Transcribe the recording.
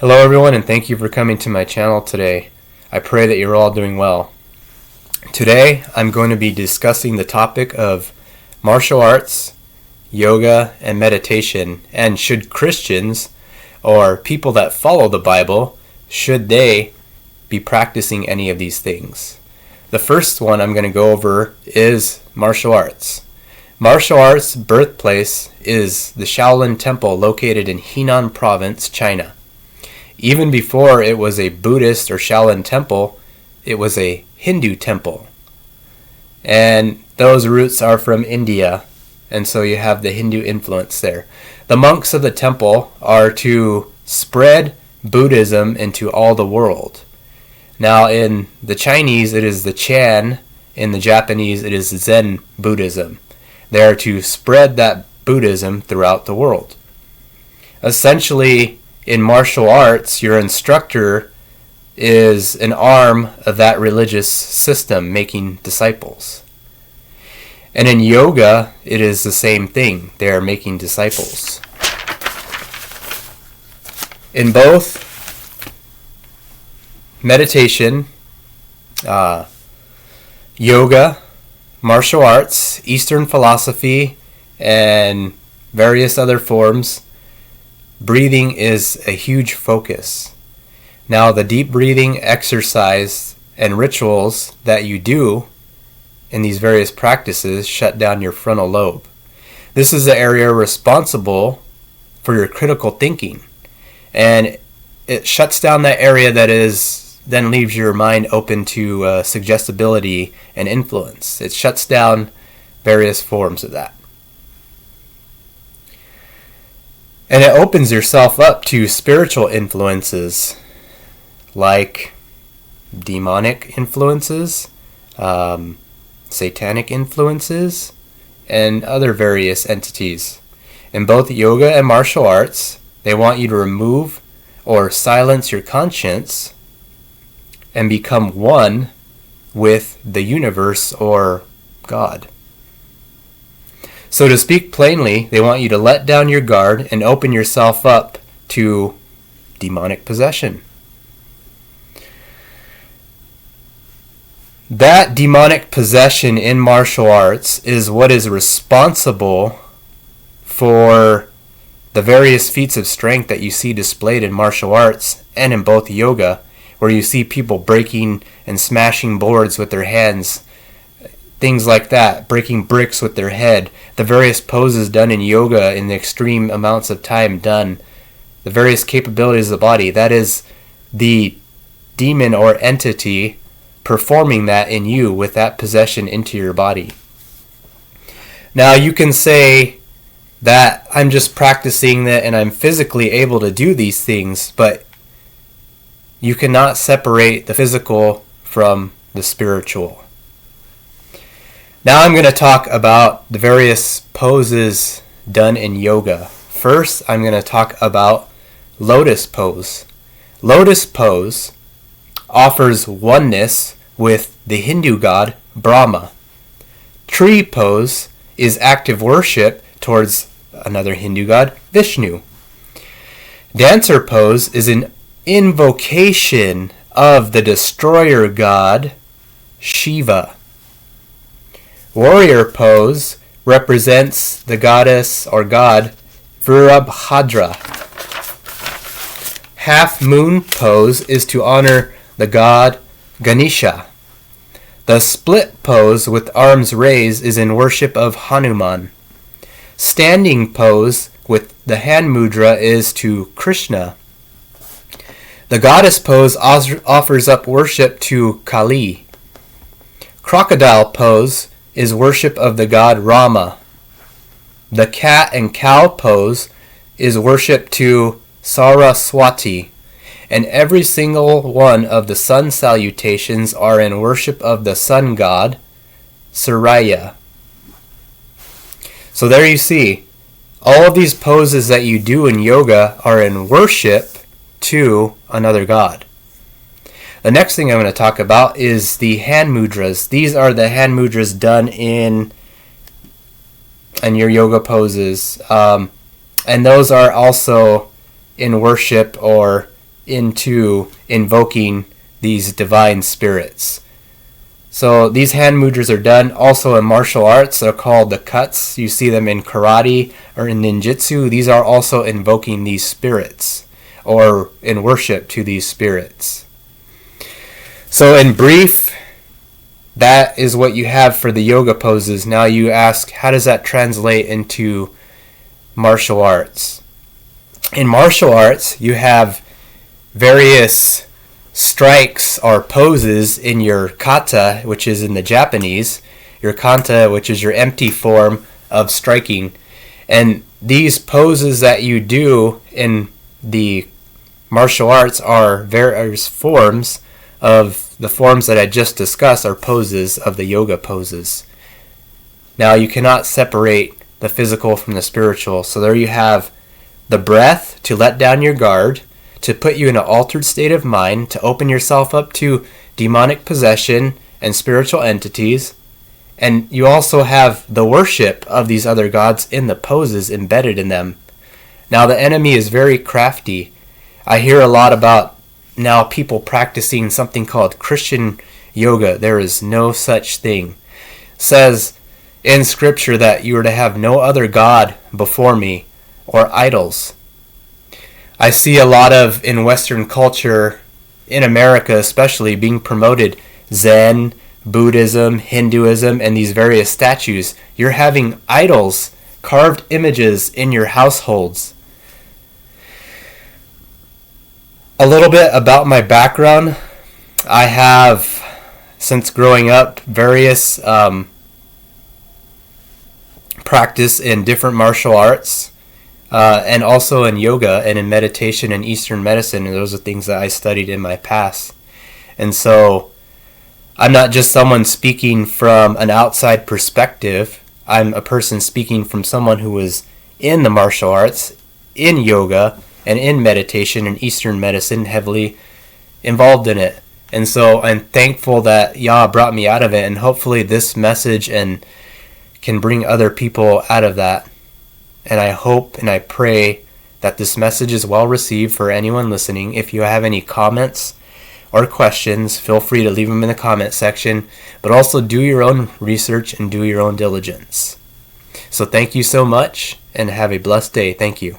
Hello everyone, and thank you for coming to my channel today. I pray that you're all doing well. Today I'm going to be discussing the topic of martial arts, yoga, and meditation, and should Christians or people that follow the Bible, should they be practicing any of these things? The first one I'm going to go over is martial arts. Martial arts' birthplace is the Shaolin Temple located in Henan Province, China. Even before it was a Buddhist or Shaolin temple, it was a Hindu temple. And those roots are from India, and so you have the Hindu influence there. The monks of the temple are to spread Buddhism into all the world. Now in the Chinese it is the Chan, in the Japanese it is Zen Buddhism. They are to spread that Buddhism throughout the world. Essentially, in martial arts, your instructor is an arm of that religious system making disciples. And in yoga, it is the same thing. They are making disciples. In both meditation, yoga, martial arts, Eastern philosophy, and various other forms, breathing is a huge focus. Now, the deep breathing exercise and rituals that you do in these various practices shut down your frontal lobe. This is the area responsible for your critical thinking, and it shuts down that area that then leaves your mind open to suggestibility and influence. It shuts down various forms of that. And it opens yourself up to spiritual influences like demonic influences, satanic influences, and other various entities. In both yoga and martial arts, they want you to remove or silence your conscience and become one with the universe or God. So to speak plainly, they want you to let down your guard and open yourself up to demonic possession. That demonic possession in martial arts is what is responsible for the various feats of strength that you see displayed in martial arts and in both yoga, where you see people breaking and smashing boards with their hands, things like that, breaking bricks with their head, the various poses done in yoga in the extreme amounts of time done, the various capabilities of the body. That is the demon or entity performing that in you with that possession into your body. Now you can say that I'm just practicing that and I'm physically able to do these things, but you cannot separate the physical from the spiritual. Now I'm going to talk about the various poses done in yoga. First, I'm going to talk about lotus pose. Lotus pose offers oneness with the Hindu god Brahma. Tree pose is active worship towards another Hindu god, Vishnu. Dancer pose is an invocation of the destroyer god, Shiva. Warrior pose represents the goddess or god Virabhadra. Half moon pose is to honor the god Ganesha. The split pose with arms raised is in worship of Hanuman. Standing pose with the hand mudra is to Krishna. The goddess pose offers up worship to Kali. Crocodile pose is worship of the god Rama. The cat and cow pose is worship to Saraswati. And every single one of the sun salutations are in worship of the sun god, Surya. So there you see, all of these poses that you do in yoga are in worship to another god. The next thing I'm going to talk about is the hand mudras. These are the hand mudras done in your yoga poses. And those are also in worship or into invoking these divine spirits. So these hand mudras are done also in martial arts. They're called the cuts. You see them in karate or in ninjutsu. These are also invoking these spirits or in worship to these spirits. So in brief, that is what you have for the yoga poses. Now you ask, how does that translate into martial arts? In martial arts, you have various strikes or poses in your kata, which is in the Japanese, your kanta, which is your empty form of striking. And these poses that you do in the martial arts are various forms of the forms that I just discussed are poses of the yoga poses. Now you cannot separate the physical from the spiritual. So there you have the breath to let down your guard, to put you in an altered state of mind, to open yourself up to demonic possession and spiritual entities. And you also have the worship of these other gods in the poses embedded in them. Now the enemy is very crafty. I hear a lot about now people practicing something called Christian yoga. There is no such thing. It says in scripture that you are to have no other god before me or idols. I see a lot of, in Western culture, in America especially, being promoted Zen, Buddhism, Hinduism, and these various statues. You're having idols, carved images in your households. A little bit about my background. I have, since growing up, various practice in different martial arts, and also in yoga and in meditation and Eastern medicine. And those are things that I studied in my past. And so I'm not just someone speaking from an outside perspective. I'm a person speaking from someone who was in the martial arts, in yoga, and in meditation and Eastern medicine, heavily involved in it. And so I'm thankful that Yah brought me out of it, and hopefully this message can bring other people out of that. And I hope and I pray that this message is well received for anyone listening. If you have any comments or questions, feel free to leave them in the comment section, but also do your own research and do your own diligence. So thank you so much, and have a blessed day. Thank you.